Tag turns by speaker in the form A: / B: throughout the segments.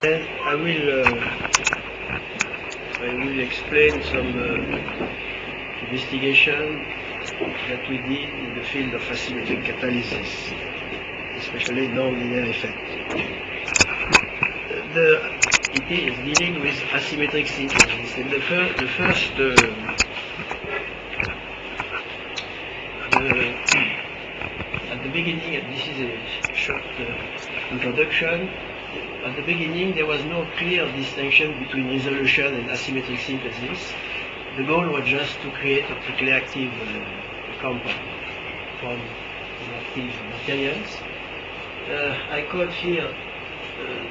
A: Then I will explain some investigation that we did in the field of asymmetric catalysis, especially nonlinear effect. It is dealing with asymmetric synthesis. And at the beginning, and this is a short introduction. At the beginning, there was no clear distinction between resolution and asymmetric synthesis. The goal was just to create optically active compound from inactive materials. I quote here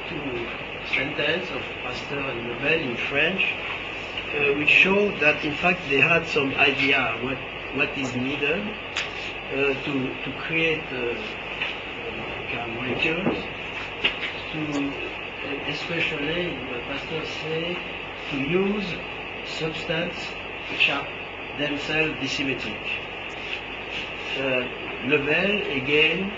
A: two sentences of Pasteur and Nobel in French, which show that in fact they had some idea what is needed to create molecules. Especially, what Pasteur say, to use substances which are themselves dissymmetric. Nobel again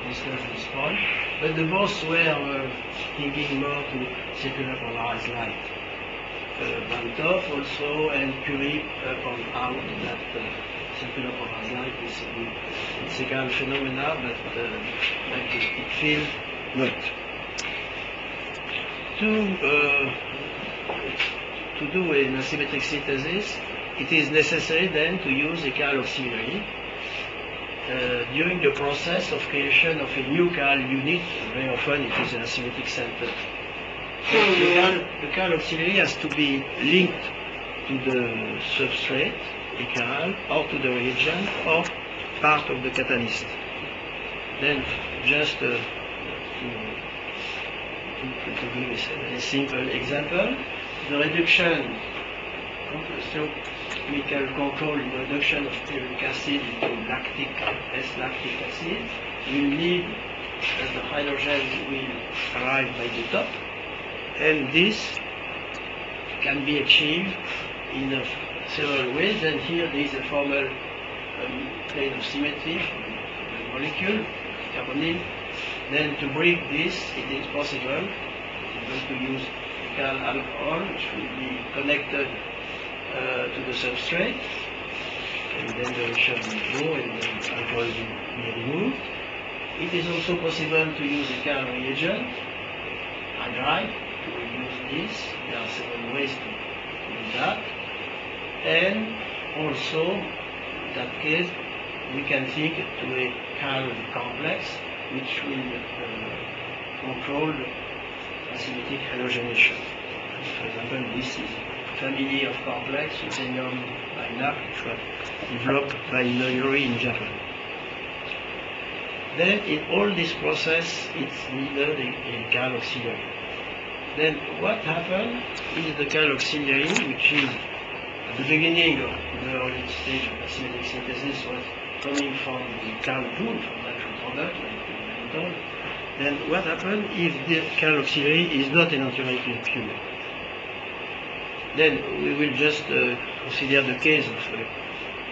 A: discussed this point, but the both were thinking more to circular polarized light. Van Toff also and Curie point out that circular polarized light is a Kagan phenomena, but magnetic field not. To do an asymmetric synthesis, it is necessary then to use a chiral auxiliary. During the process of creation of a new chiral unit, very often it is an asymmetric center. The chiral auxiliary has to be linked to the substrate, a chiral, or to the reagent, or part of the catalyst. Then just to give a simple example, the reduction, so chemical control in the reduction of stearic acid into lactic acid will need that the hydrogen will arrive by the top, and this can be achieved in several ways. And here there is a formal plane of symmetry for the molecule, carbonyl. Then to break this, it is possible to use chiral alcohol, which will be connected to the substrate, and then the reaction will go, and the alcohol will be removed. It is also possible to use a chiral reagent, hydride, to use this. There are several ways to do that. And also, in that case, we can think to a chiral complex which will control asymmetric halogenation. For example, this is a family of complex, ruthenium binar, which was developed by Noyori in Japan. Then in all this process, it's needed a chiral auxiliary. Then what happened is the chiral auxiliary, which is at the beginning of the early stage of asymmetric synthesis, was coming from the chiral pool, from natural product, like mannitol. Then what happened if the chiral auxiliary is not enantiomerically pure? Then we will just consider the case of a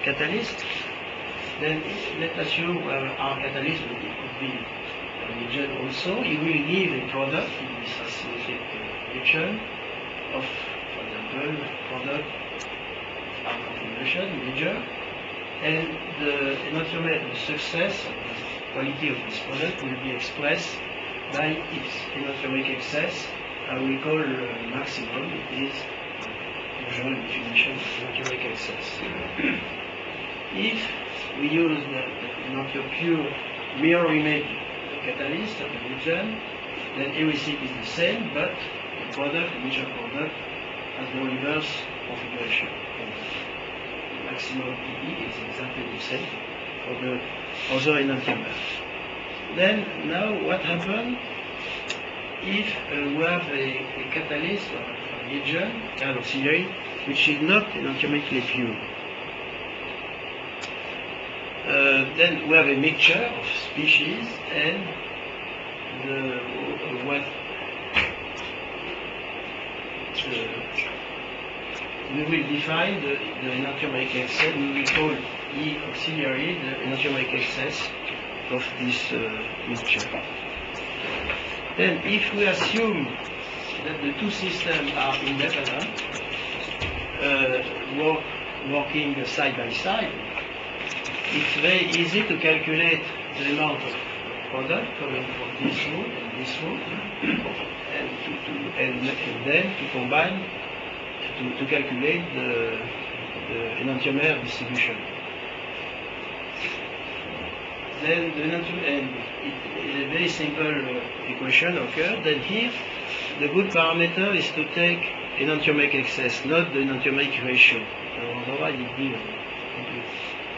A: catalyst. Then let's assume our catalyst could be a reagent also. It will give a product in this asymmetric reaction of, for example, product our configuration, major, and the enantiomer, the success of the quality of this product will be expressed by its enantiomeric excess. We call maximum. It is usual definition of enantiomeric excess. If we use the enantiopure mirror image catalyst of the reagent, then everything is the same, but the product, the initial product, has the reverse configuration. The maximum PE is exactly the same for the other enantiomers. Then now what happens if we have a catalyst or a reagent, chiral auxiliary, which is not enantiomerically pure? Then we have a mixture of species, and we will define the enantiomeric excess. We will call E auxiliary the enantiomeric excess of this mixture. Then if we assume that the two systems are independent, working side by side, it's very easy to calculate the amount of product coming from this route and this route, and then to combine to calculate the enantiomer distribution. Then a very simple equation occurs. Then here, the good parameter is to take enantiomic excess, not the enantiomic ratio. Otherwise, it gives a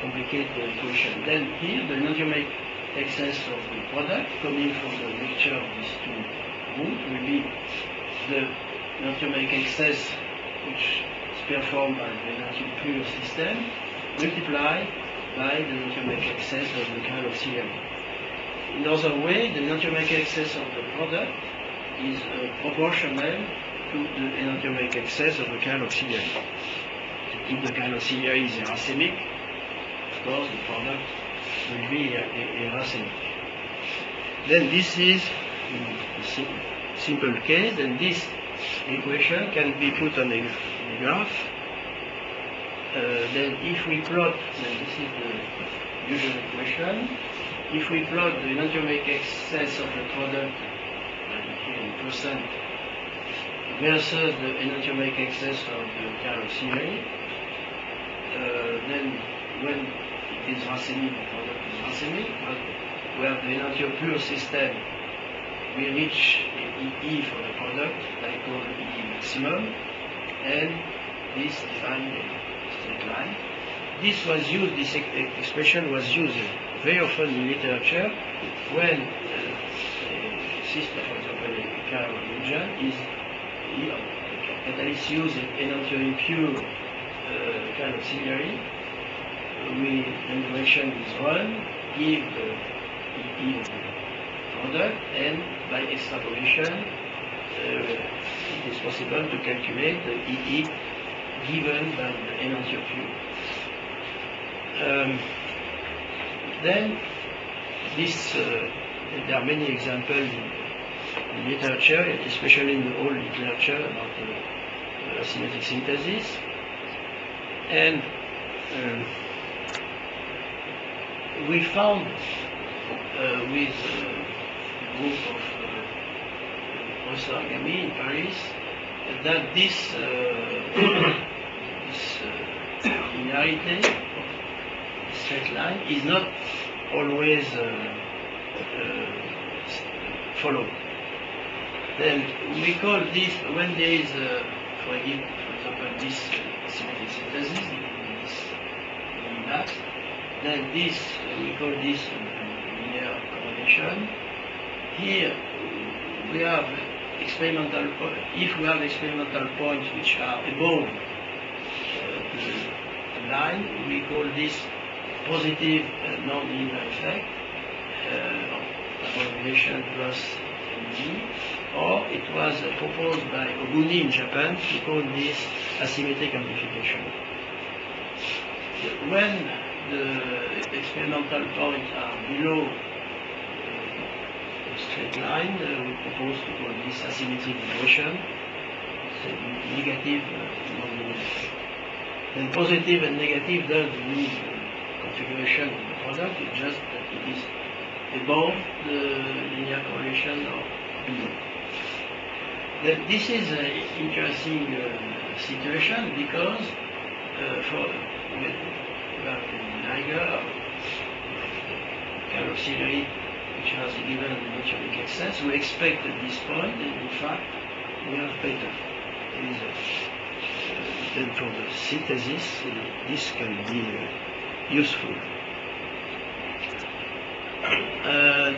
A: complicated equation. Then here, the enantiomic excess of the product coming from the mixture of these two routes will be the enantiomic excess which is performed by the enantiomer pure system multiplied by the enantiomic excess of the kind auxiliary. In other way, the enantiomic excess of the product is proportional to the enantiomic excess of the kind auxiliary. If the kind auxiliary is racemic, of course the product will be a racemic. Then this is a simple case, and this equation can be put on a graph. Then if we plot, then this is the usual equation. If we plot the enantiomic excess of the product here in percent versus the enantiomic excess of the kind auxiliary, then when it is racemic, the product is racemic, but where the enantiomer pure system we reach EE for the product, I call EE maximum, and this defines a straight line. This was used, this expression was used very often in literature when a system, for example, a car engine is catalyst use an enantiomer pure kind auxiliary. When the reaction is run, give the EE of the product, and by extrapolation it is possible to calculate the EE given by the enantiomer pure. Then this, there are many examples in literature, especially in the old literature about asymmetric synthesis, and we found with a group of Professor Agami in Paris that this linearity, straight line, is not always followed. Then we call this, when there is, for example, this asymmetric synthesis, this mass, then this, we call this linear correlation. Here we have experimental, if we have experimental points which are above the line, we call this positive non-linear effect, correlation plus MD, or it was proposed by Oguni in Japan to call this asymmetric amplification. When the experimental points are below a straight line, we propose to call this asymmetric regression. It's a negative non-linear effect. Then positive and negative doesn't mean configuration of the product, it's just that it is above the linear correlation or below. Then this is an interesting situation because for Niger kind of auxiliary which has a given enantiomic excess, we expect at this point, and in fact we have better results. Then for the synthesis, this can be useful.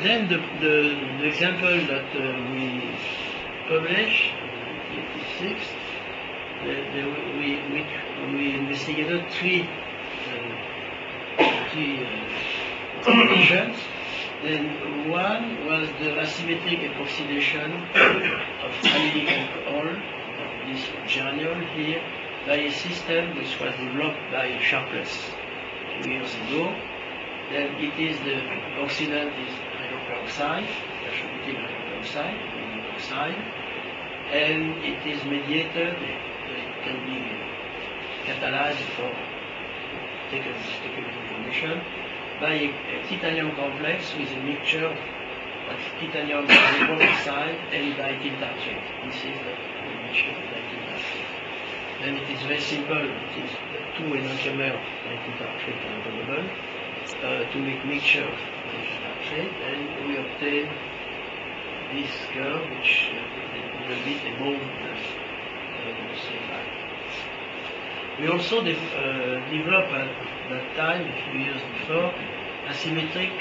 A: Then the example that we published in 1986, we investigated three conditions. Then one was the asymmetric epoxidation of allylic alcohol, this geraniol here, by a system which was developed by Sharpless 2 years ago. Then it is the oxidant is hydroperoxide, attributed hydroperoxide. oxide, and it is mediated, it can be catalyzed for technical information by a titanium complex with a mixture of titanium oxide and diethyl tartrate. This is the mixture of diethyl tartrate. Then it is very simple. It is 2 enantiomer diethyl tartrate are available to make mixture of diethyl tartrate, and we obtain this curve which is a little bit above the sulfide. We also developed at that time, a few years before, asymmetric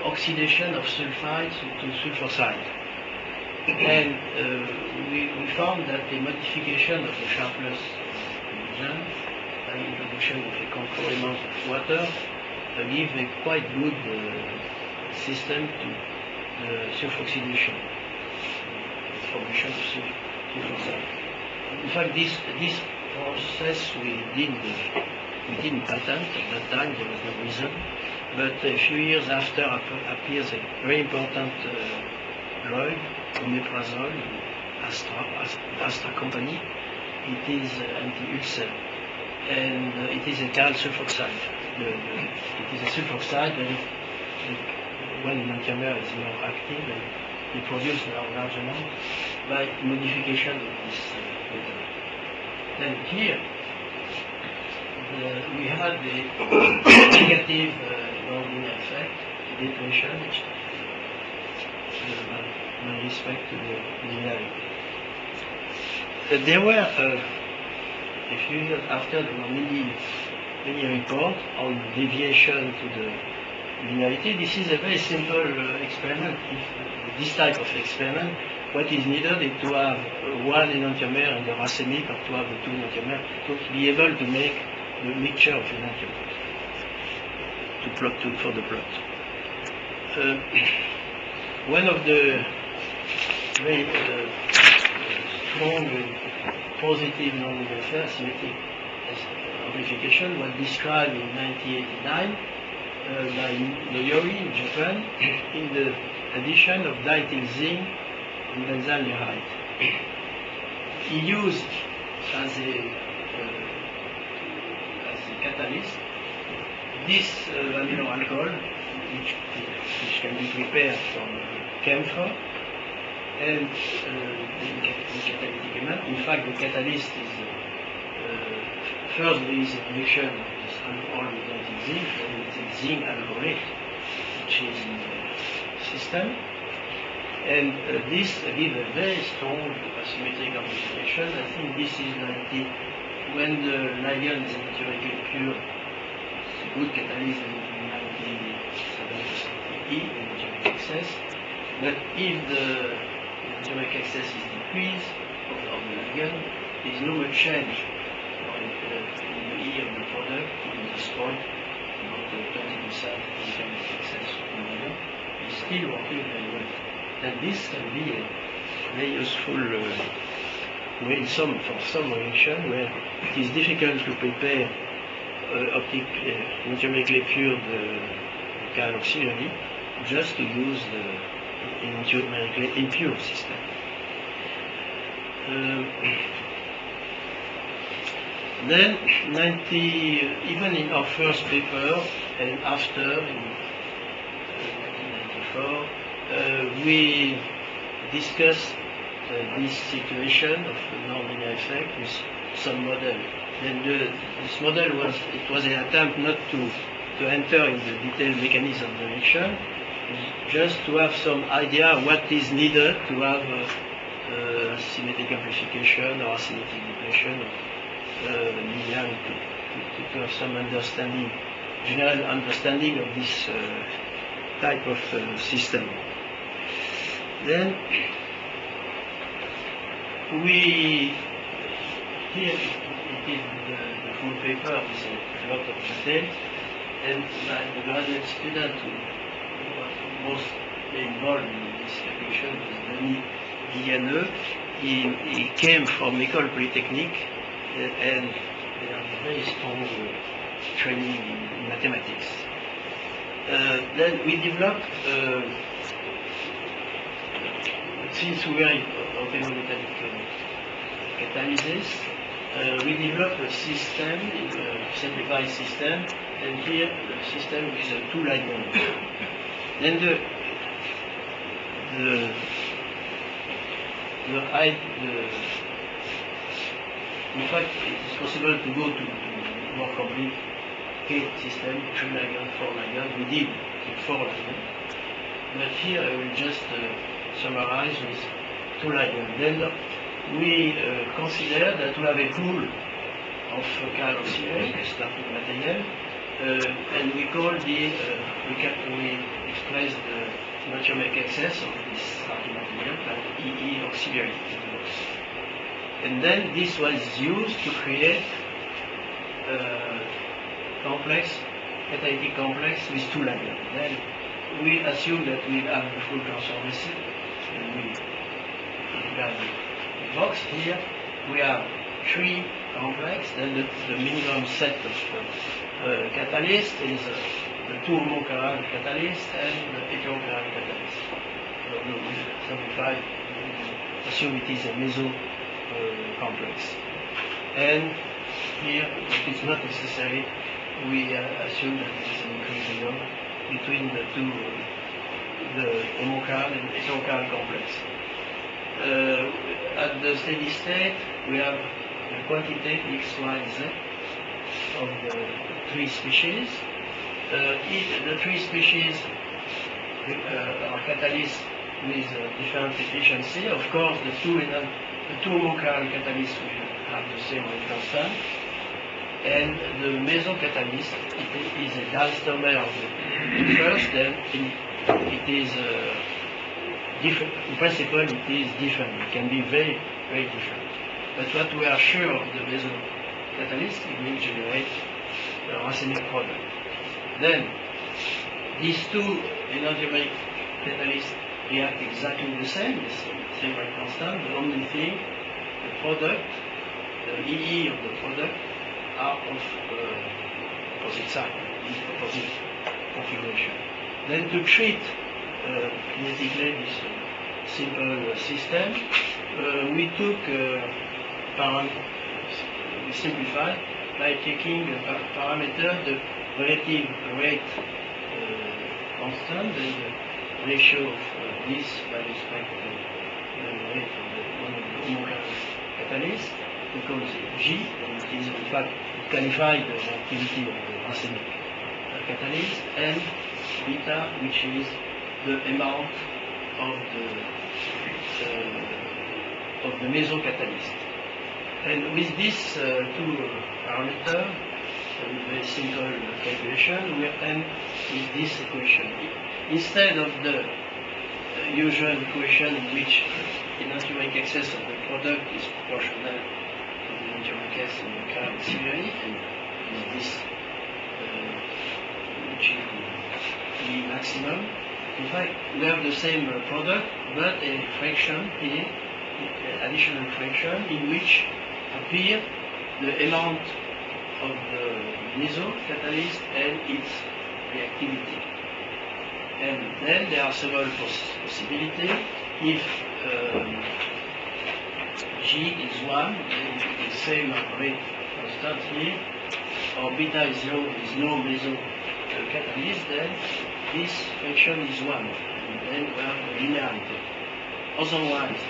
A: oxidation of sulfide to sulfoxide. And we found that the modification of the sharpness region by introduction of a controlled amount of water give a quite good system to the sulfoxidation, formation of sulfoxide. In fact, this process we didn't patent at that time. There was no reason. But a few years after appears a very important drug, omeprazole, Astra company. It is anti-ulcer, and it is a chiral sulfoxide. It is a sulfoxide, and when an enantiomer is more active, and it produces a large amount by modification of this method. Then here, we had the negative nonlinear effect, depletion, which with respect to the linearity. There were a few years after, there were many reports on deviation to the linearity. This is a very simple experiment. If this type of experiment, what is needed is to have one enantiomer and the racemic, or to have the 2 enantiomer, to be able to make the mixture of enantiomers for the plot. One of the very strong positive nonlinear effect, asymmetric amplification, was described in 1989 by Noyori in Japan in the addition of diethyl zinc and benzyl anhydride. He used as a catalyst this amino alcohol, which can be prepared from camphor, and the catalytic element. In fact, the catalyst is first there is a reaction of this alcohol with anti-zinc, and it's a zinc alcoholate, which is in the system. And this gives a very strong asymmetric amplification. I think this is when the ligand is theoretically pure, it's a good catalyst in 97% E, enantiomeric excess. But if the enantiomeric excess is decreased of the ligand, there is no much change in the E of the product in this point, about 20% enantiomeric excess in ligand. It's still working very well. And this can be a very useful way for some reaction where it is difficult to prepare enantiomerically pure chiral auxiliary, just to use the enantiomerically impure system. Then, even in our first paper and after, in 1994, we discussed this situation of nonlinear effect with some model. And this model was an attempt not to enter in the detailed mechanism of the reaction, just to have some idea what is needed to have asymmetric amplification or asymmetric depletion of linearity, to have some understanding, general understanding of this type of system. Then here it is the full paper with a lot of detail, and the graduate student who was most involved in this calculation was Denis Guillaneux. He came from École Polytechnique, and they have very strong training in mathematics. Then we developed since we are in organometallic catalysis, we develop a system, a simplified system, and here the system is a two-ligand. Then in fact, it is possible to go to more complete system, 3 ligand, 4 ligand. We did with 4 ligand. But here I will just summarize with 2 ligand. Then we consider that we have a pool of KaganC, starting material, and we call we express the ionotropic excess of this starting material like EE auxiliary. And then this was used to create complex, catalytic complex with 2 ligands. Then we assume that we have the full transformation, and we have the box here. We have 3 complex, then the minimum set of catalyst is the 2 homochiral catalyst and the heterochiral catalyst. So we simplify, assume it is a meso complex. And here, if it's not necessary, we assume that it is an equilibrium between the two, the homochiral and heterochiral complex. At the steady state, we have the quantity X, Y, Z of the 3 species. The 3 species are catalysts with different efficiency. Of course, the two homochiral catalysts will have the same rate constant. And the mesocatalyst is a diastomer of the first, then it is different. In principle, it is different. It can be very, very different. But what we are sure of the mesocatalyst, it will generate a racemic product. Then, these 2 enantiomeric catalysts react exactly the same rate constant. The only thing, the product, the EE of the product, are of opposite side, opposite configuration. Then to treat kinetically this simple system, we took we simplified by taking a parameter, the relative rate constant, and the ratio of this by respect to the rate of one of the homochiral catalysts. We call it G, and it is in fact qualified the activity of the racemic catalyst, and beta, which is the amount of the mesocatalyst. And with these 2 parameters, with very simple calculation, we end with this equation. Instead of the usual equation in which the enantiomeric excess of the product is proportional to the enantiomeric excess in the KaganC, and with this which is the maximum. In fact, we have the same product, but a fraction here, additional fraction, in which appear the amount of the mesocatalyst and its reactivity. And then there are several possibilities. If G is 1, then the same rate constant here, or beta is low, is no mesocatalyst, then this fraction is 1, and then we have linearity. Otherwise,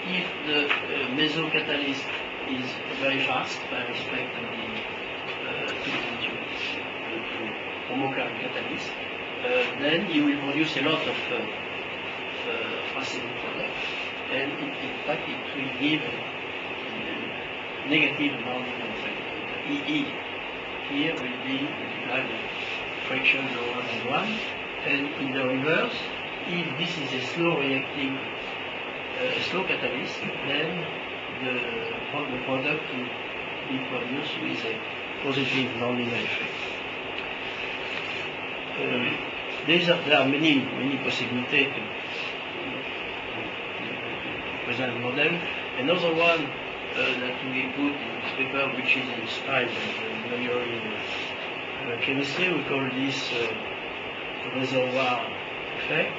A: if the mesocatalyst is very fast by respect to the homochiral catalyst, then you will produce a lot of racemic product, and in fact it will give a negative non-linear effect. EE here will be multiplied by fraction lower than 1, and in the reverse, if this is a slow reacting, slow catalyst, then the product will be produced with a positive non-linear effect. There are many possibilities to present the model. Another one that we put in this paper, which is inspired by the memory chemistry, we call this reservoir effect.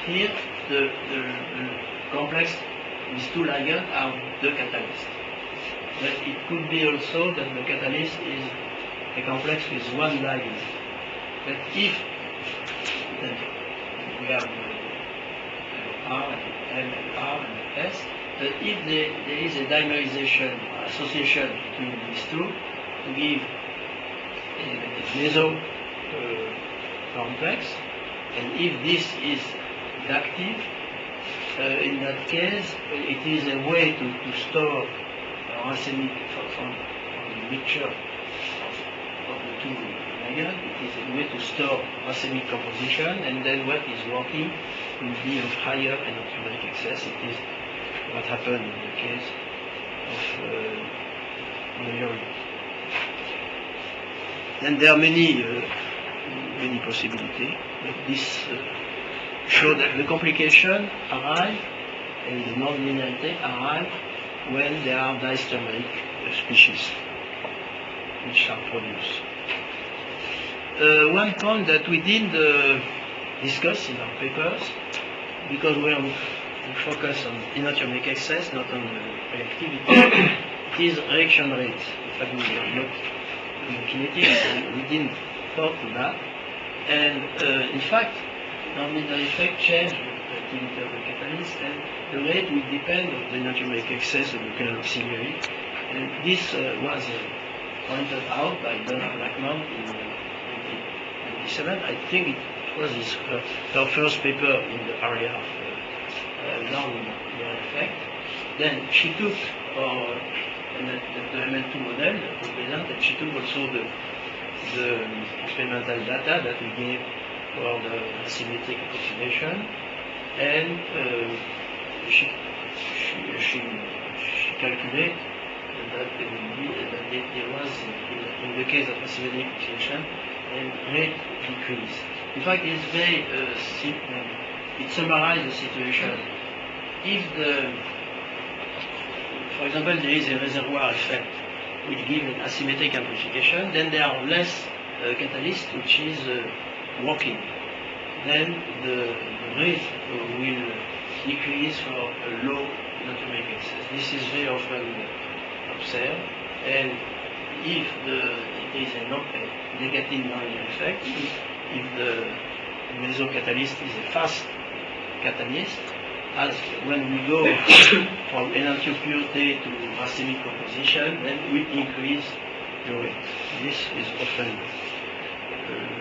A: Here the complex with two ligands are the catalyst. But it could be also that the catalyst is a complex with one ligand. But if then we have R and L and R and S, but if there is a dimerization or association between these two to give a meso complex, and if this is active, in that case, it is a way to store racemic from the mixture of the two ligands. It is a way to store racemic composition, and then what is working will be of higher enantiomer excess. It is what happened in the case of urine. And there are many possibilities, but this show that the complication arrive and the non-linearity arrive when there are diastereomeric species which are produced. One point that we didn't discuss in our papers, because we focus on enantiomer excess, not on reactivity, it is reaction rate. In fact, we are not in kinetics, and we didn't thought to that. And in fact, non-linear effect change the activity of the catalyst, and the rate will depend on the enantiomeric excess of the kernel auxiliary. And this was pointed out by Donna Blackmon in 1997. I think it was her first paper in the area of non-linear effect. Then she took the ML2 model that we present, and she took also the experimental data that we gave for the asymmetric approximation, and she calculated that there was, in the case of asymmetric approximation, a rate decrease. In fact, it's very simple. It summarizes the situation. If for example, there is a reservoir effect which gives an asymmetric amplification, then there are less catalysts which is working. Then the rate will decrease for a low enantiomeric excess. This is very often observed, and if there is a negative nonlinear effect, if the mesocatalyst is a fast catalyst, as when we go from enantiopurity to racemic composition, then we increase the rate. This is often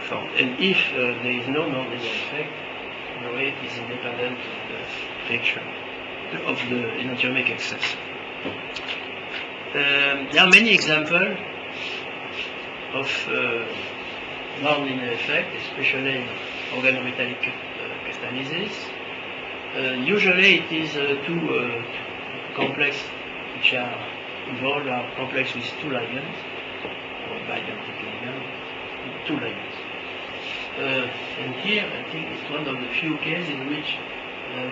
A: found. And if there is no nonlinear effect, the rate is independent of the reaction of the enantiomeric excess. There are many examples of nonlinear effect, especially in organometallic catalysis. Usually it is two complex which are involved are complex with two ligands, or bidentic ligand, with two ligands. And here I think it's one of the few cases in which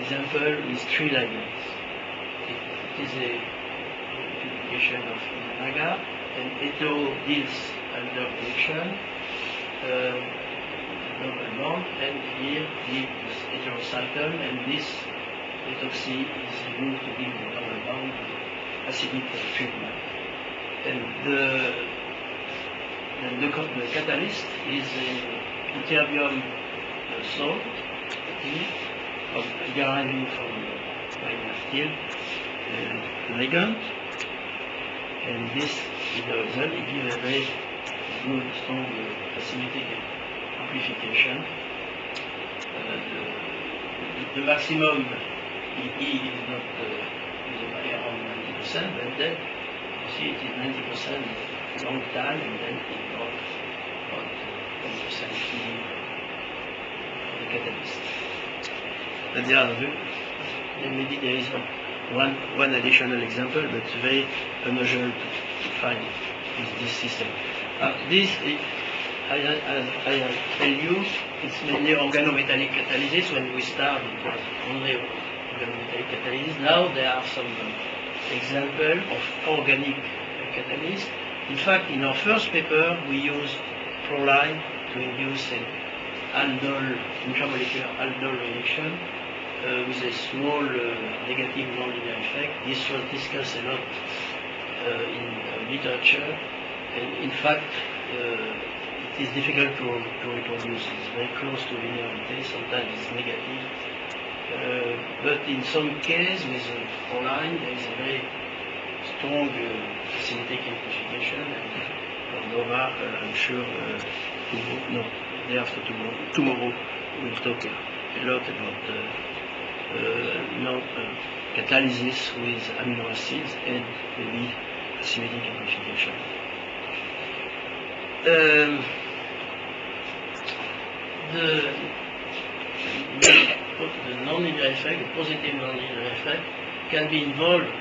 A: example with three ligands. It is a publication of Naga, and Eto deals under reaction, double bond, and here this heterocycle, and this ethoxy is used to give the double bond acidic treatment. And the catalyst is a ytterbium salt deriving from the steel ligand, and this is the result. It gives a very good, strong asymmetric amplification. The maximum EE is not around 90%, but then you see it is 90% long time, and then it got about 10% EE of the catalyst. And the other, maybe there is one additional example, but it's very unusual to find this system. This is, I tell you, it's mainly organometallic catalysis. When we start, it was only organometallic catalysis. Now there are some examples of organic catalysis. In fact, in our first paper, we used proline to induce an aldol, intramolecular aldol reaction with a small negative nonlinear effect. This was discussed a lot in literature, and in fact, it is difficult to reproduce. It's very close to linearity. Sometimes it's negative, but in some cases with proline, there is a very strong symmetric amplification. And Nova, I'm sure, day after tomorrow we'll talk a lot about catalysis with amino acids and maybe asymmetric amplification. The nonlinear effect, the positive nonlinear effect, can be involved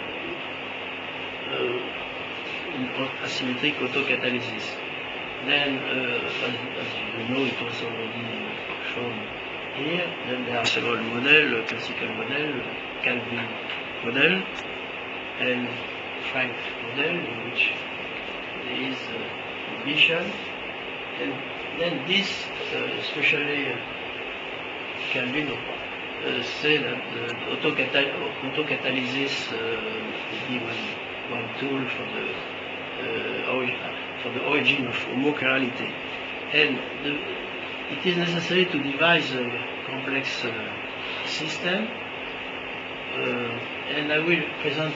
A: in asymmetric autocatalysis. Then, as you know, it was already shown here. Then there are several models, classical model, Calvin model, and Frank model, in which there is inhibition. And then this, especially Calvin, say that the autocatalysis will be one tool for the origin of homochirality. And it is necessary to devise a complex system, and I will present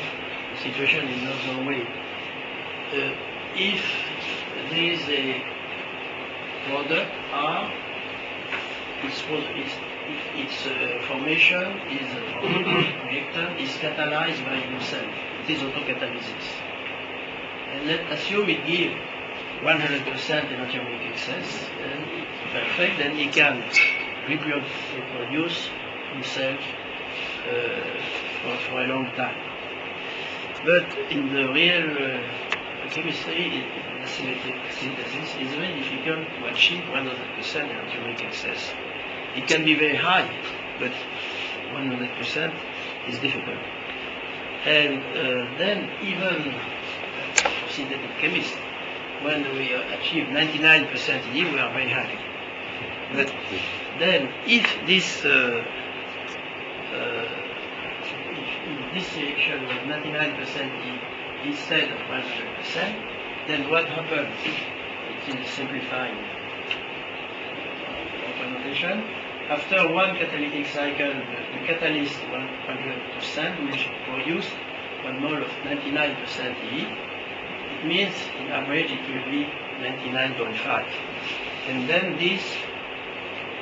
A: the situation in another way. If there is a product R, its formation is reactant is catalyzed by himself. It is autocatalysis. And let's assume it gives 100% enantiomeric excess, and if perfect, then he can reproduce himself for a long time. But in the real chemistry, asymmetric synthesis, it's very difficult to achieve 100% enantiomeric excess. It can be very high, but 100% is difficult. And then even synthetic chemists, when we achieve 99% E, we are very happy. But then if this reaction was 99% E instead of 100%, then what happens? It's in simplifying representation. After one catalytic cycle, the catalyst 100% will produce 1 mole of 99% E. It means, in average, it will be 99.5. And then this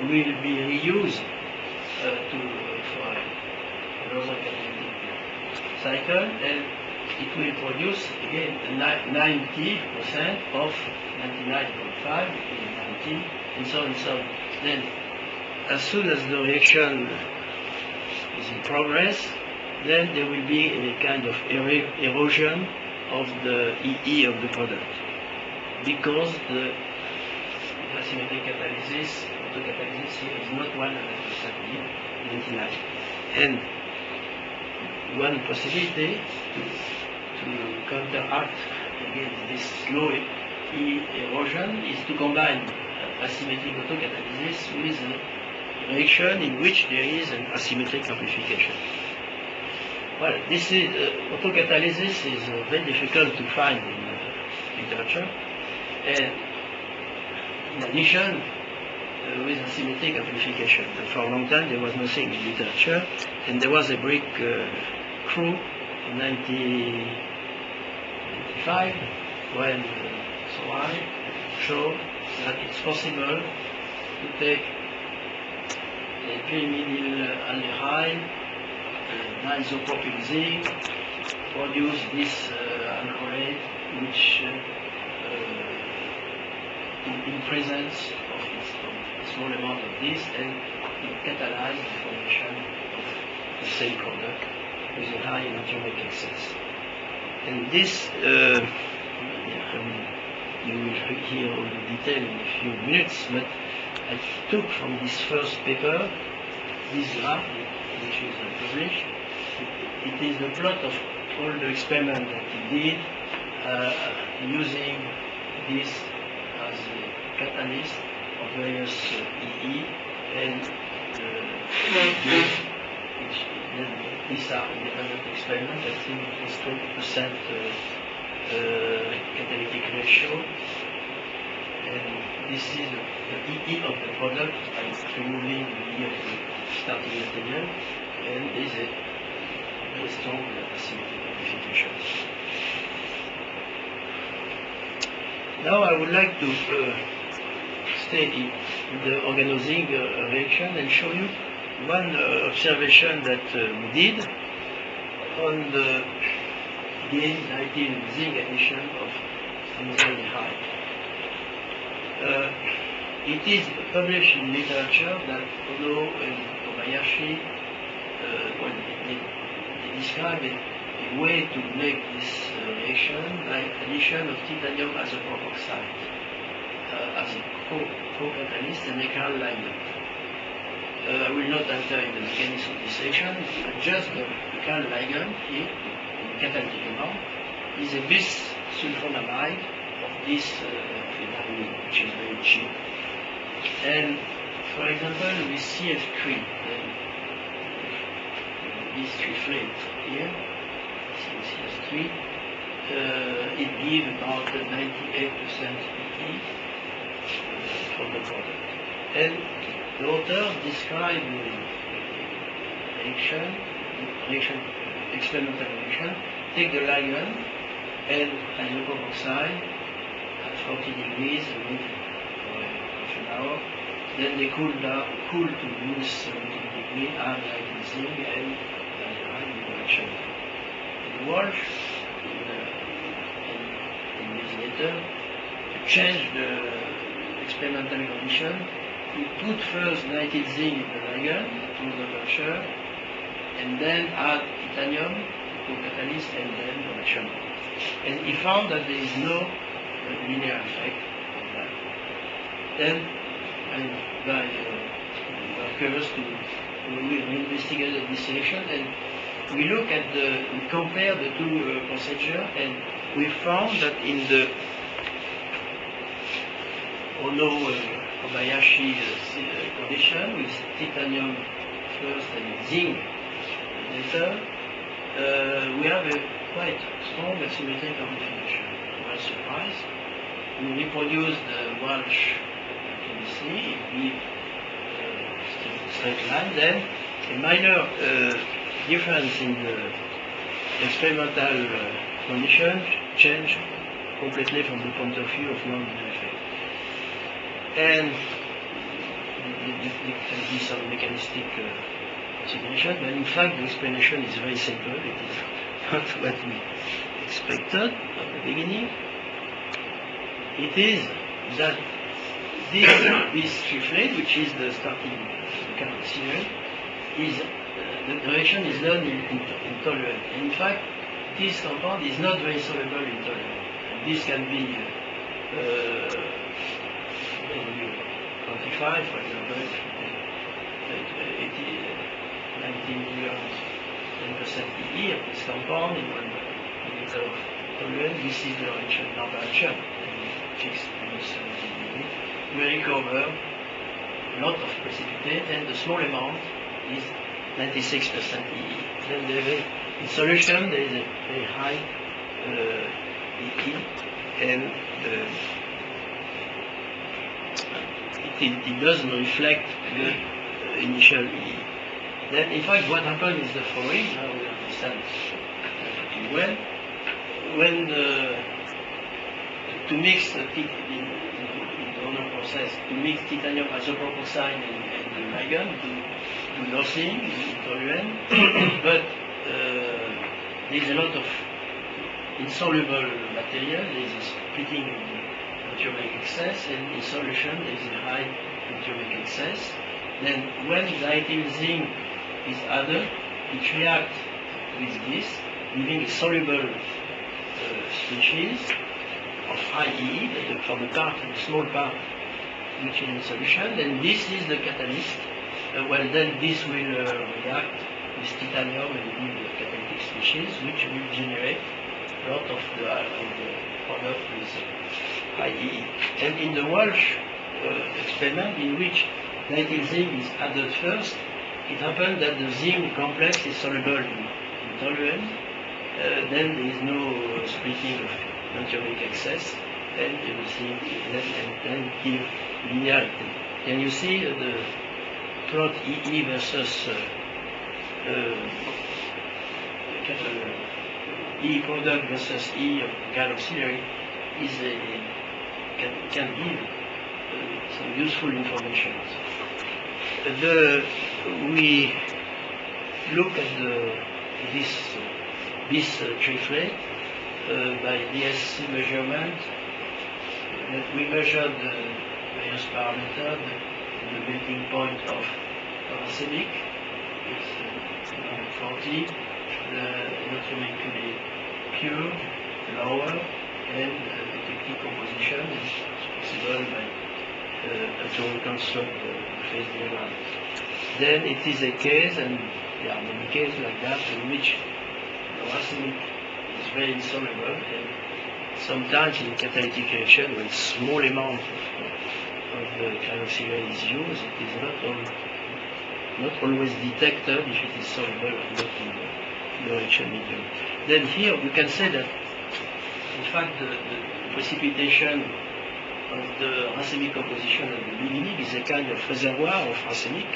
A: will be reused for another catalytic cycle, and it will produce again 90% of 99.5, 90, and so on and so on. Then, as soon as the reaction is in progress, then there will be a kind of erosion of the EE of the product, because the asymmetric catalysis, autocatalysis here is not 100% E, 99. And one possibility to counteract against this slow E erosion is to combine asymmetric autocatalysis with a reaction in which there is an asymmetric amplification. Well, this is autocatalysis is very difficult to find in literature, and in addition, with asymmetric amplification. And for a long time there was nothing in literature, and there was a breakthrough in 1995 when Soai showed that it's possible to take a pyrimidine aldehyde, isopropyl zinc, produce this alcoholate which in presence of a small amount of this, and it catalyzes the formation of the same product with a high enantiomeric excess. And this, you will hear all the detail in a few minutes, but I took from this first paper this graph, which is published. It is the plot of all the experiments that he did using this as a catalyst of various EE, and then these are independent experiments. I think it was 20% catalytic ratio. And this is the EE of the product by removing the E of the starting material, and there is a very strong acidity modification. Now I would like to stay in the organozinc reaction and show you one observation that we did on the gain-19 zinc addition of benzaldehyde. It is published in literature that Ono and Kobayashi they describe a way to make this reaction by addition of titanium as a propoxide, as a co-catalyst and a cal ligand. I will not enter in the mechanism of this reaction, but just the cal ligand here, in catalytic amount, is a bisulfonamide of this phenamine, which is very cheap. And for example, with CF3, this triflate here, CF3, it gives about 98% PE from the product. And the author described the experimental reaction, take the ligand and isopropoxide at 40 degrees wait for half an hour. Then they cool to minus 17 degrees, add zinc and aldehyde in reaction. In Walsh, in this later, change the experimental condition. We put first 19 zinc in the ligand through the culture, and then add titanium, co-catalyst, and then the reaction. And he found that there is no linear effect of that. Then, by workers we investigated this reaction, and we look at we compare the two procedures, and we found that in the Ono Kobayashi condition with titanium first and zinc later, we have a quite strong asymmetric amplification. We were surprised. We reproduced the Walsh chemistry, it gives straight line. Then a minor difference in the experimental condition change completely from the point of view of non-linear effect. And there can be some mechanistic consideration, but in fact the explanation is very simple. It is not what we expected at the beginning. It is that this triflate, which is the starting carboxyl, is the reaction is non-intolerant. And in fact, this compound is not very soluble in toluene. And this can be when you quantify, for example, if you take 19 milligrams, 10% PE of this compound in 1 liter of toluene, this is the reaction temperature, and fixed minus 17 degrees. We recover a lot of precipitate, and the small amount is 96% EE. Then in solution, there is a very high EE, and it doesn't reflect the initial EE. Then, in fact, what happened is the following. Now we understand pretty well. When to mix in the Ono process, to mix titanium isopropoxide and the ligand, do nothing in toluene, but there is a lot of insoluble material. There is a splitting of the natriumic excess, and in solution there is a high natriumic excess. Then when diethyl zinc is added, it reacts with this, giving a soluble species of high EE, for the small part which is in solution. Then this is the catalyst. Well, then this will react with titanium and give the catalytic species, which will generate a lot of the product with high EE. And in the Walsh experiment, in which diethyl zinc is added first, it happened that the zinc complex is soluble in toluene, then there is no splitting of enantiomic excess, and everything then give linearity. Can you see the plot EE versus E product versus E of gal auxiliary is can give some useful information. We look at this triplet by DSC measurement. We measured the various parameters, the melting point of arsenic is around 40, the enantiomically pure, lower, and detected composition is possible by to reconstruct the phase diagram. Then it is a case, and there are many cases like that, in which the arsenic is very insoluble, and sometimes in catalytic reaction, when small amount of the carboxylate is used, it is not always detected if it is soluble or not in the reaction medium. Then here you can say that, in fact, the precipitation of the racemic composition at the beginning is a kind of reservoir of racemic,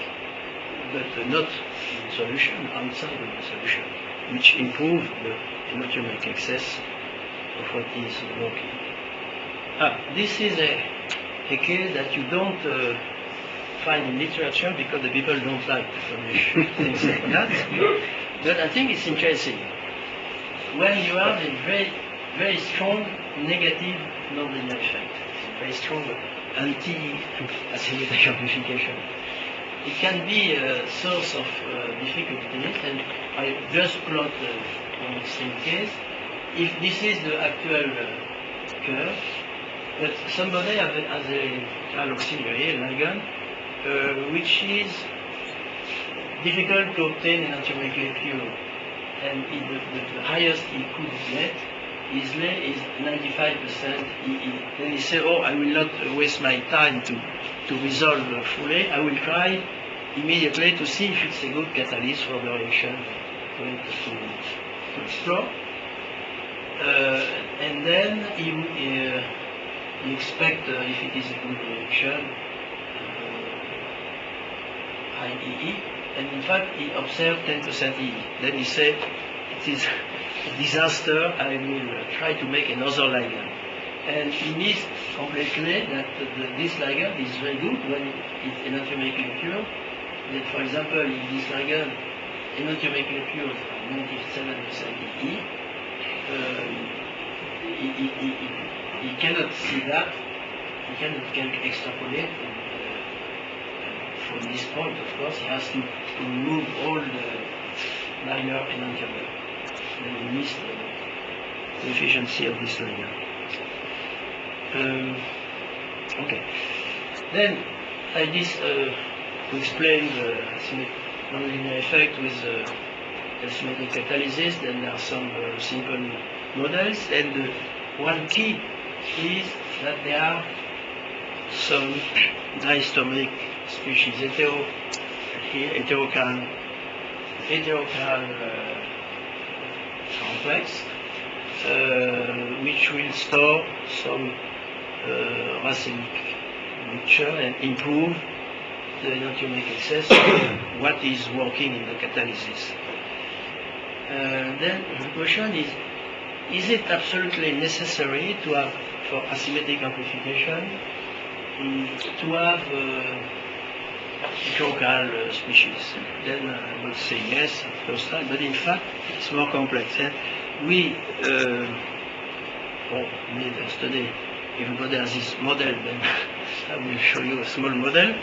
A: but not in solution, outside of the solution, which improves the enantiomic excess of what is working. This is a case that you don't find in literature because the people don't like to publish things like that. But I think it's interesting. When you have a very strong negative nonlinear effect, very strong anti-asymmetric amplification, it can be a source of difficulties, and I just plot one extreme case. If this is the actual curve, but somebody has a cal auxiliary, a ligand, which is difficult to obtain enantiomically pure, and the highest he could get is 95% EE. Then he said, oh, I will not waste my time to resolve fully. I will try immediately to see if it's a good catalyst for the reaction to explore. And then he expects, if it is a good reaction, high EE, and in fact he observed 10% EE. Then he said, it is a disaster, I will try to make another ligand. And he missed completely that this ligand is very good when it's enantiomically pure. That, for example, in this ligand, enantiomically pure is 97% EE. He cannot see that, he cannot extrapolate from this point. Of course, he has to remove all the minor enantiomer. Then he missed the efficiency of this ligand. Okay. Then to explain the nonlinear effect with asymmetric catalysis, then there are some simple models, and one key is that there are some diastomic species, heterochal complex, which will store some racemic mixture and improve the enantiomic excess of what is working in the catalysis. Then the question is it absolutely necessary to have, for asymmetric amplification, to have heterochal species? Then I would say yes at first time, but in fact it's more complex. We need to study. Everybody has this model, then I will show you a small model.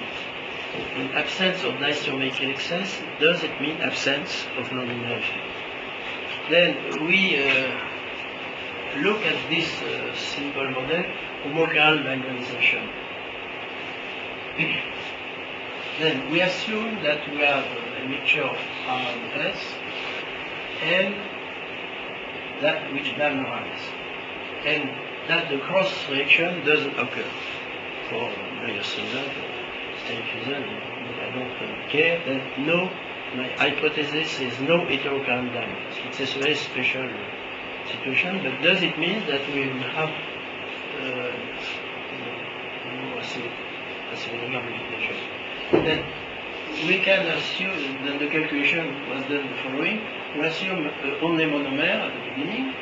A: In absence of diastomic excess, does it mean absence of nonlinear effect? Then we look at this simple model, homochiral diagonalization. Then we assume that we have a mixture of R and S, and that which diagonalizes, and that the cross reaction doesn't occur for various reasons. state reason, I don't care. Then no, my hypothesis is no heterocurrent dimers. It's a very special situation, but does it mean that we will have no acidic amplification? Then we can assume that the calculation was done the following. We assume only monomer at the beginning,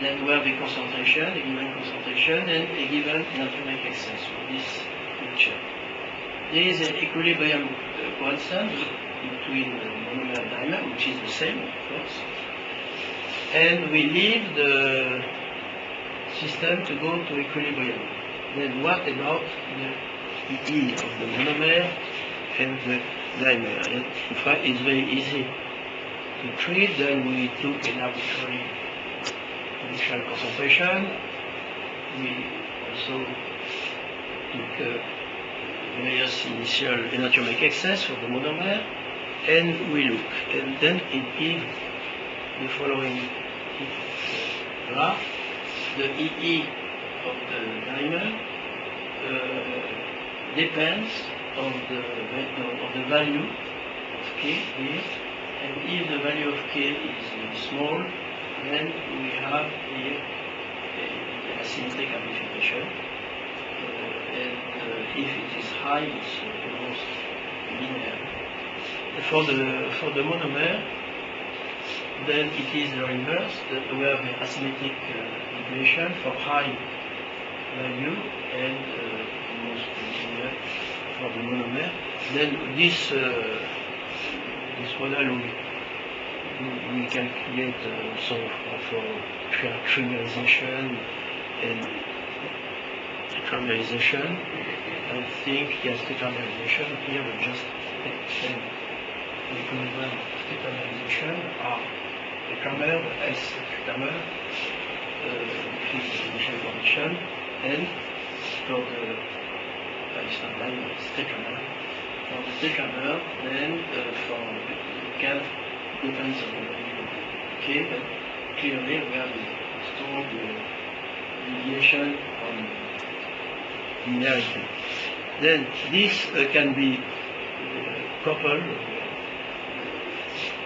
A: then we have a concentration, a given concentration, and a given natriumic excess for this picture. There is an equilibrium constant between monomer and dimer, which is the same, of course. And we leave the system to go to equilibrium. Then what about the E of the monomer and the dimer? And in fact, it's very easy to treat. Then we took an arbitrary initial concentration. We also took various initial enantiomic excess for the monomer, and we look. And then it gives the following graph. The EE of the dimer depends on the value of K here, and if the value of K is small, then we have here an asymmetric amplification, and if it is high, it's almost linear. For the monomer, then it is the reverse. We have an asymmetric equation for high value and almost linear for the monomer. Then this model we calculate also for trimerization and tetramerization. I think yes, tetramerization here we just extend the equilibrium of tetramerization are tetramer, the S tetramer, fixed initial condition, and for the dimer it's tetramer. For the tetramer, then for can depends on the value of K, but clearly we have a strong deviation on linearity. Then this can be coupled,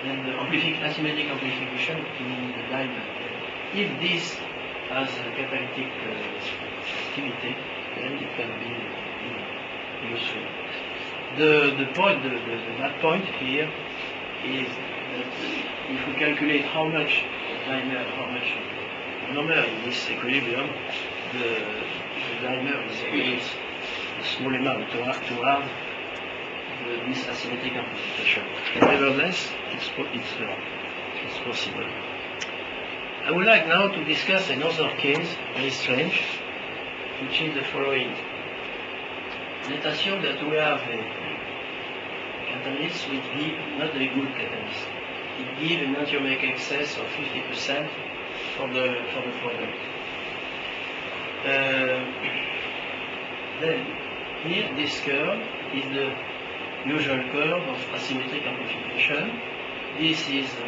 A: and the asymmetric amplification in the dimer. If this has a catalytic activity, then it can be useful. The bad point here is that if we calculate how much dimer, how much monomer in this equilibrium, the dimer is a small amount to have this asymmetric amplification. And nevertheless, it's possible. I would like now to discuss another case, very strange, which is the following. Let's assume that we have a catalyst which gives not a good catalyst. It gives an enantiomic excess of 50% for the product. Then here this curve is the usual curve of asymmetric amplification. This is the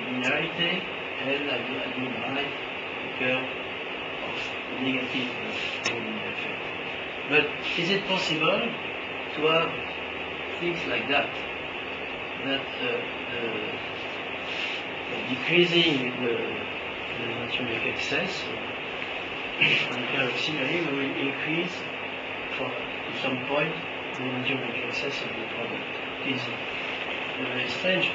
A: linearity, and I mean right the curve of negative volume effect. But is it possible to have things like that? That decreasing the enantiomic excess on the curve similarly we will increase to some point the enantiomic excess of the product. It is very strange.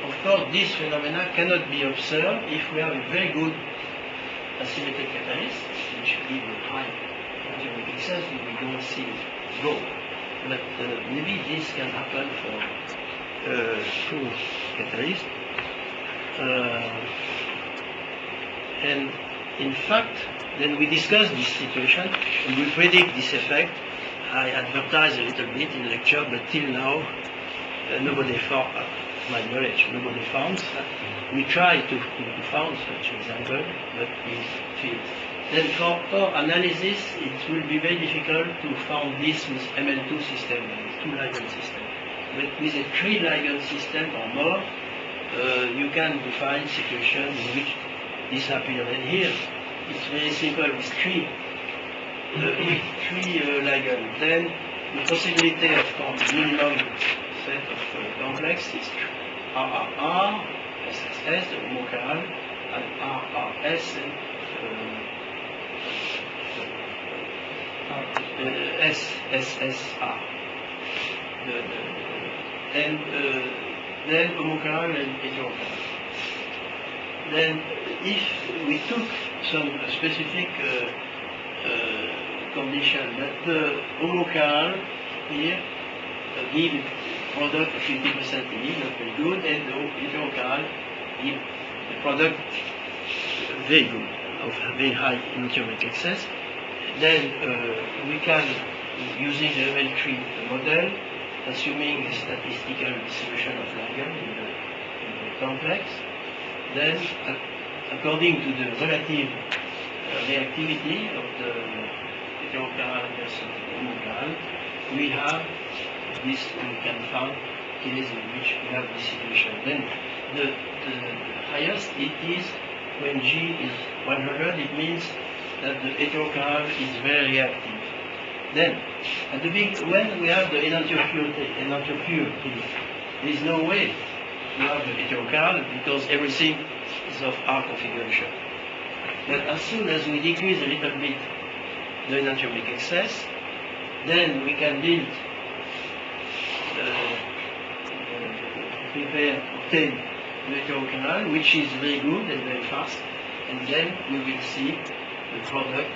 A: Of course, this phenomena cannot be observed if we have a very good asymmetric catalyst, which gives a high enantiomic excess, and we don't see it go. But maybe this can happen for poor catalyst. And in fact, then we discuss this situation and we predict this effect. I advertised a little bit in the lecture, but till now, nobody found, my knowledge, nobody found. We try to find such example, but we failed. Then for our analysis, it will be very difficult to find this with ML2 system, two ligand system. But with a three ligand system or more, you can define situations in which this appears. And here, it's very simple with three ligands. Then the possibility of minimum set of complex is RRR, SSS, the homochiral, and RRS and SSR. And then homochiral and heterochiral. Then if we took some specific condition that the homochiral here give product of 50% yield, not very good, and the heterochiral give the product very good, of very high enantiomic excess, then we can, using the elementary model, assuming a statistical distribution of Langen in the complex, then according to the relative reactivity of the heterochiral versus homochiral, we have this, we can find cases in which we have this situation. Then the highest it is when G is 100, it means that the heterochiral is very reactive. Then, at the when we have the enantiopure, there is no way to have the heterochiral because everything is of R configuration. But as soon as we decrease a little bit the enantiomic excess, then we can build, obtain the heterochiral, which is very good and very fast, and then we will see the product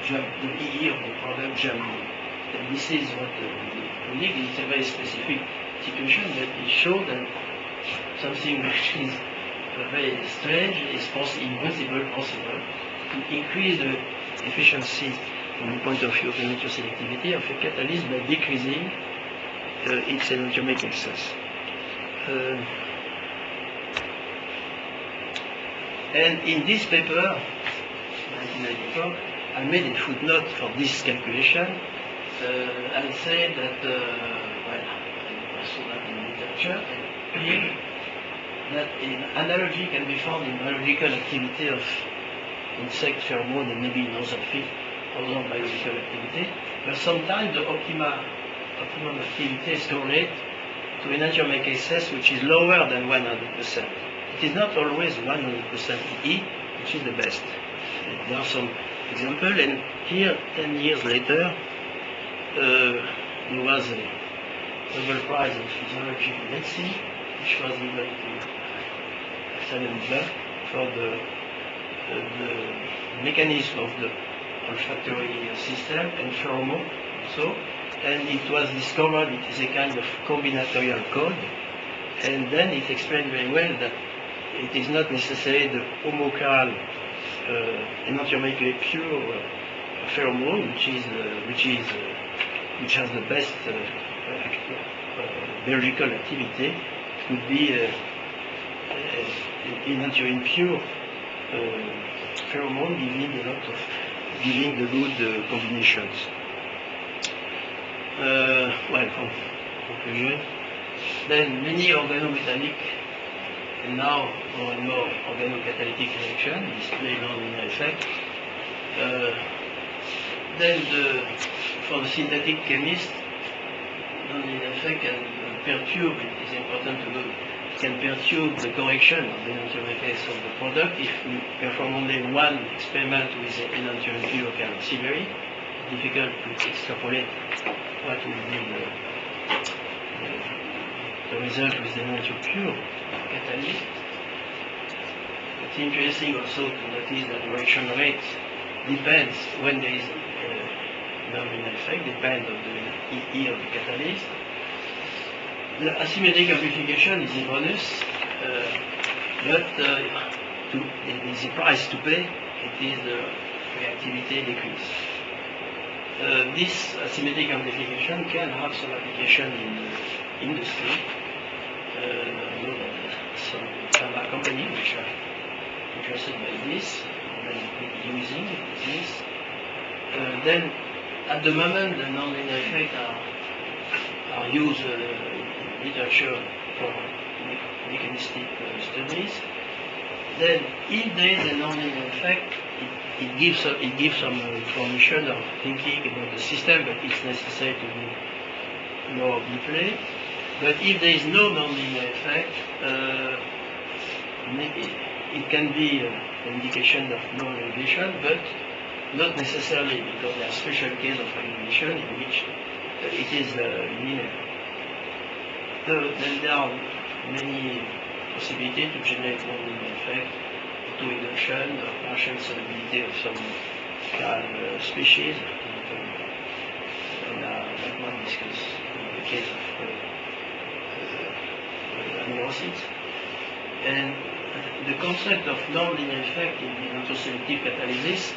A: jump, the EE of the product jumping. And this is what we believe. It's a very specific situation, but it shows that something which is very strange is in principle possible to increase the efficiency from the point of view of enantioselectivity of a catalyst by decreasing its enantiomic excess. And in this paper, 1994, I made a footnote for this calculation. I say that, well, I saw that in the literature, and clear that an analogy can be found in biological activity of insect pheromone and maybe in other biological activity, but sometimes the optimum activity is correlate to enantiomic excess which is lower than 100%. It is not always 100% E, which is the best. There are some examples, and here, 10 years later, there was a Nobel Prize in Physiology in medicine, which was given to Simon Black for the mechanism of the olfactory system and pheromone also, and it was discovered it is a kind of combinatorial code, and then it explained very well that it is not necessarily the homochiral enantiomically pure pheromone which has the best biological activity. It could be enantiopure pheromone giving the good combinations. Well, conclusion. Then many organometallic and now more and more organocatalytic reaction display nonlinear effect. Then for the synthetic chemist, nonlinear effect can perturb, it is important to know, can perturb the correction of the enantiomic excess of the product. If we perform only one experiment with the enantiomic local auxiliary, difficult to extrapolate what will be the result with the enantiopure catalyst. It's interesting also to notice that the reaction rate depends when there is nonlinear effect, depends on the EE of the catalyst. The asymmetric amplification is a bonus, but it is a price to pay. It is the reactivity decrease. This asymmetric amplification can have some application in the industry. Some pharma companies which are interested by this, and using this. Then, at the moment, the nonlinear effects are used in literature for mechanistic studies. Then, if there is a nonlinear effect, it gives some information of thinking about the system, but it's necessary to do more deeply. But if there is no nonlinear effect, it can be an indication of no aggregation, but not necessarily, because there are special cases of aggregation in which it is linear. Then there are many possibilities to generate nonlinear effect, auto-induction or partial solubility of some species. And that one discussed in the case of amino acids. And the concept of nonlinear effect in autoselective catalysis,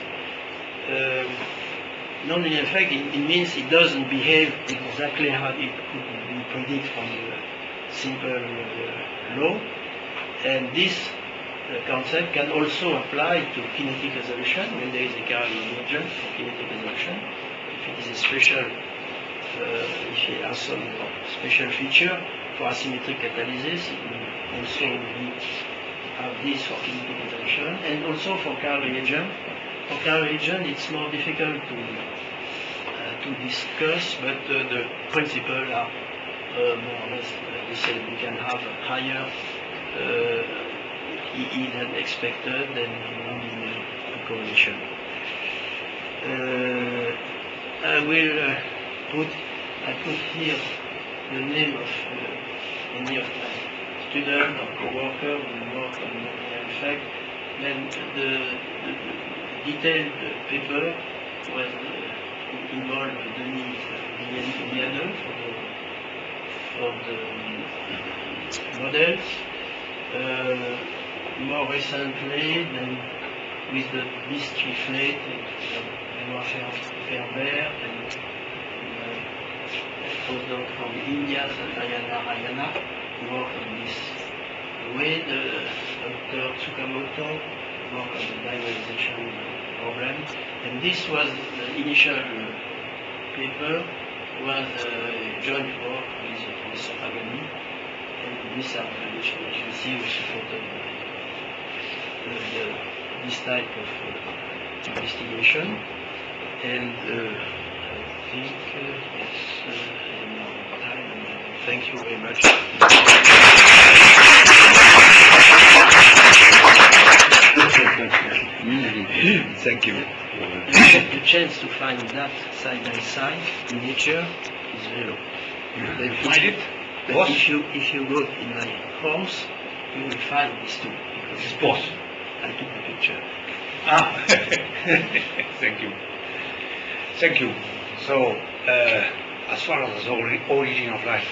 A: nonlinear effect, it means it doesn't behave exactly how it could be predicted from the simple law. And this concept can also apply to kinetic resolution when there is a chiral reagent for kinetic resolution. If it is a special, if it has some special feature for asymmetric catalysis, it will also have this for kinetic resolution, and also for chiral reagent. For chiral reagent, it's more difficult to discuss, but the principles are more or less the same. We can have a higher EE than expected than nonlinear correlation. I put here the name of any of my students or co-workers who work on nonlinear effect. Then the detailed paper was involved Denis Lianeux for the models. More recently, then with the this triflate, Benoit Ferber and postdoc from India, Ayana, who work on this way. Dr. Tsukamoto work on the dimerization problem. And this was the initial paper, was joint work with Professor KaganC. And these are published, as you see, we supported this type of investigation. And I think that's enough time. And thank you very much.
B: Thank you.
A: The chance to find that side by side in nature is very low.
B: You find it?
A: But if you go in my house, you will find these two.
B: It's boss.
A: I took the picture.
B: Ah, thank you. Thank you. So, as far as the origin of life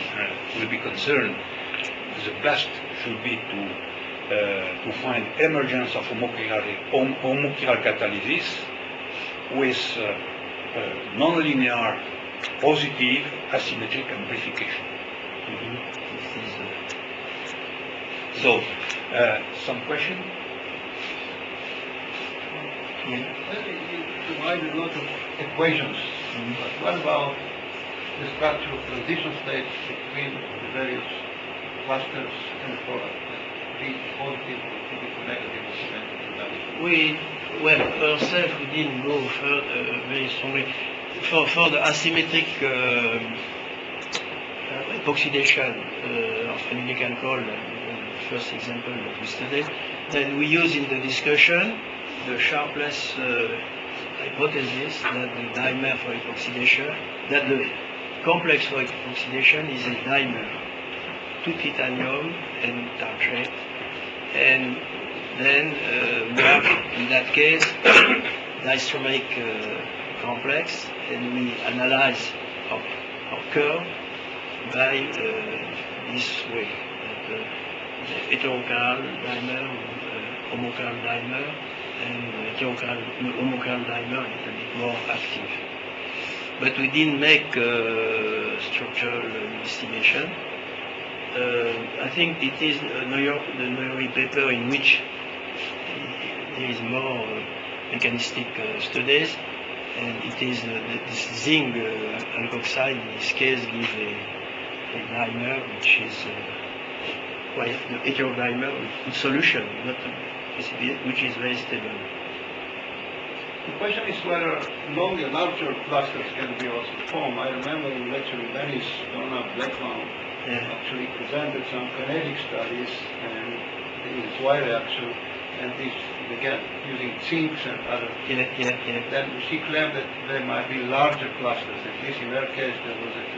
B: will be concerned, the best should be to find emergence of homochiral catalysis with nonlinear positive asymmetric amplification. So, some question?
C: You provide a lot of equations, but what about the structure of transition states between the various clusters and the product? Be positive, or negative, or symmetric?
A: Well, ourselves, we didn't go further very strongly. For the asymmetric epoxidation of anilic alcohol, the first example that we studied, then we use in the discussion the Sharpless hypothesis that the dimer for epoxidation, that the complex for epoxidation is a dimer, 2 titanium and tartrate, and then we have in that case diastromeric complex, and we analyze our curve by this way, the heterochiral dimer, homochiral dimer, and homochiral dimer is a bit more active. But we didn't make structural investigation. I think it is the Noyori paper in which there is more mechanistic studies, and it is this zinc alkoxide in this case gives a dimer which is quite the heterodimer in solution, not a precipitate, which is very stable.
C: The question is whether larger clusters can be also formed. I remember in lecture in Venice, Donna Blackman actually presented some kinetic studies and this Y reaction, and this again using zincs and other. Then she claimed that there might be larger clusters. At least in her case, there was at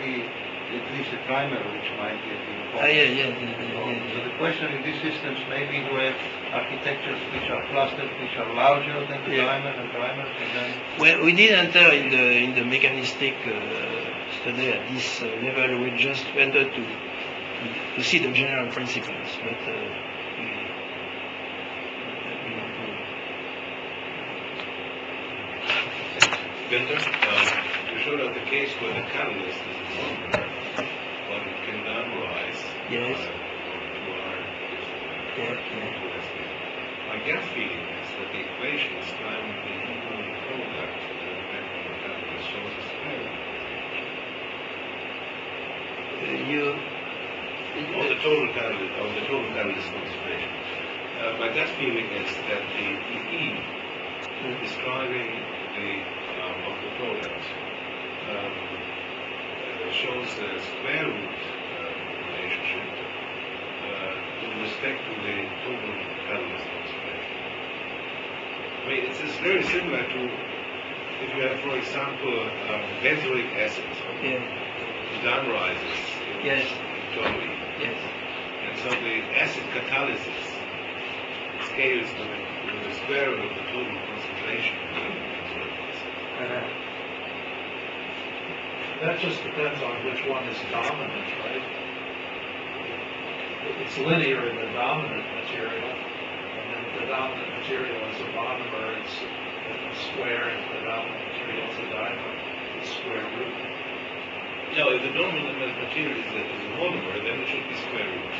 C: least a primer which might have been formed. So the question in these systems, maybe you have architectures which are clustered, which are larger than the primers, and then.
A: Well, we did enter in the mechanistic study at this level. We just wanted to see the general principles, but
D: Gunther, you showed us the case where the catalyst is a monomer, but it can dimerize.
A: Yes.
D: My gut feeling is that the equation is time the economic product depending on the catalyst shows us on the total catalyst concentration. My gut feeling is that the E describing of the product shows the square root relationship with respect to the total catalyst concentration. I mean, it's very similar to if you have, for example, benzoic acid. It dimerizes totally.
A: Yes.
D: And so the acid catalysis scales with the square root of the total concentration.
E: That just depends on which one is dominant, right? It's linear in the dominant material, and then if the dominant material is a monomer, it's a square, and if the dominant material is a dimer, it's square root.
D: No, if the dominant material is a monomer, then it should be square root.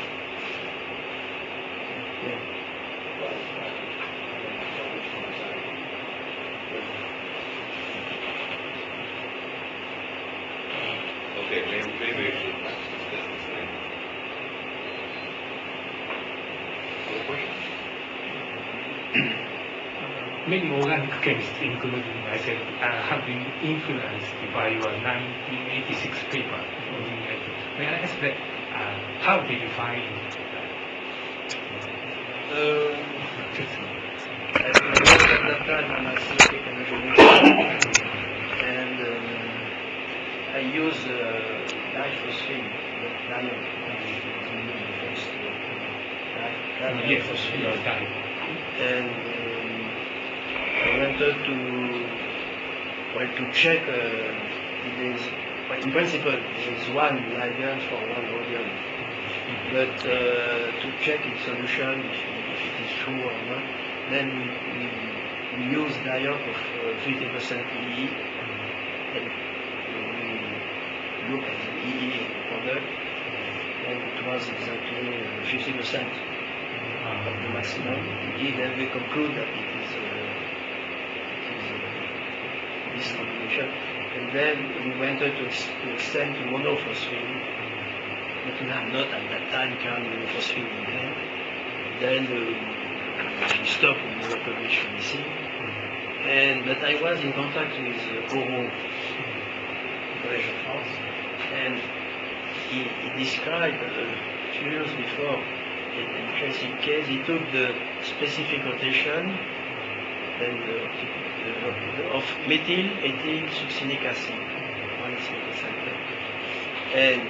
D: Okay, maybe we should discuss this later. Other questions?
F: Many organic chemists, including myself, have been influenced by your 1986 paper. May I ask that, how did you find that?
A: I worked at that time on acidic engineering, and I use diphosphine, diphosphine, and I wanted to check. In principle, there is one ligand for one odium, but to check its solution if it is true or not, then we use diop of 50% EE, and we look at the EE product, and it was exactly 50% of the maximum EE. Then we conclude that it is this combination. And then we wanted to extend to monophosphine, but we had not at that time current monophosphine again. Then we stopped and we published anything. But I was in contact with Oro, College of France, and he described a few years before an interesting case. He took the specific rotation and of methyl ethyl succinic acid, one single center, and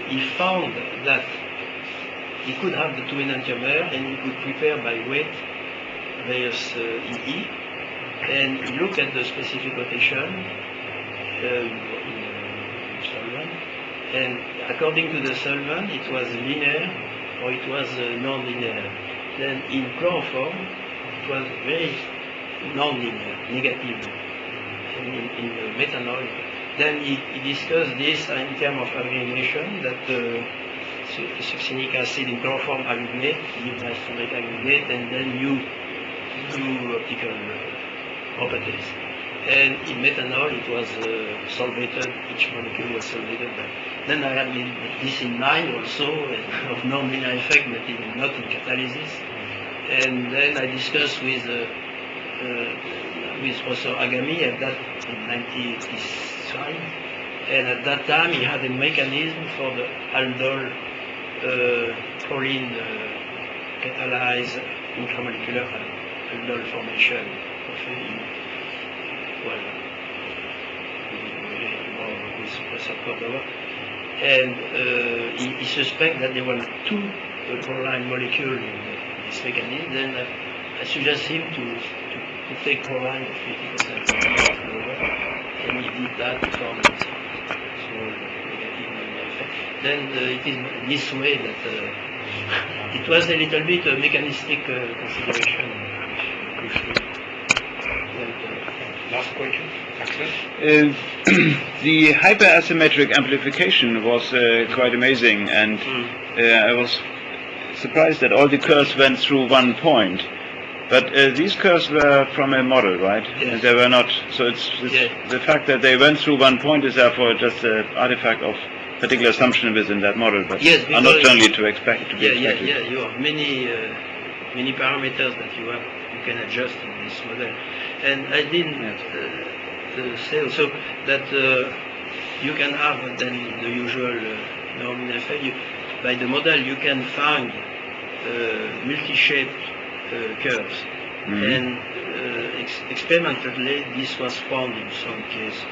A: he found that he could have the two enantiomer and he could prepare by weight various EE, and he looked at the specific rotation in solvent, and according to the solvent it was linear or it was non-linear. Then in chloroform it was very non-linear, negative, and in the methanol. Then he discussed this in terms of aggregation, that succinic acid in chloroform aggregate, give nice to make aggregate, and then you do optical properties. And in methanol it was solvated, each molecule was solvated. Then I had this in mind also, of non-linear effect, but not in catalysis. And then I discussed with with Professor Agami at that in 1985, and at that time he had a mechanism for the aldol proline catalyzed intramolecular aldol formation of with Professor Cordova, and he suspects that there were two proline molecules in this mechanism. Then I suggest him to take proline of 50% lower, and he did that for small negative effect. Then it is this way that it was a little bit a mechanistic consideration.
B: Last question, Axel?
G: The hyperasymmetric amplification was quite amazing, and I was surprised that all the curves went through one point. But these curves were from a model, right?
A: Yes.
G: And they were not. So the fact that they went through one point is therefore just an artifact of particular assumption within that model, but
A: yes,
G: are not generally to expect.
A: Yeah. You have many parameters that you can adjust in this model, and I didn't say also that you can have then the usual normal effect. By the model, you can find multi-shaped curves, and experimentally this was found in some cases.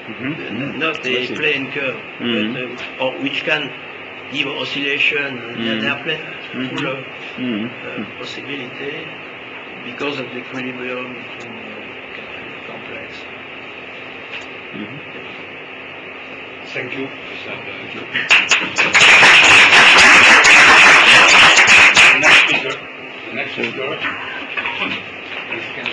A: Not a plain curve, but, or which can give oscillation. There are full of possibility because of the equilibrium between complex.
B: Thank you. The next speaker is Ken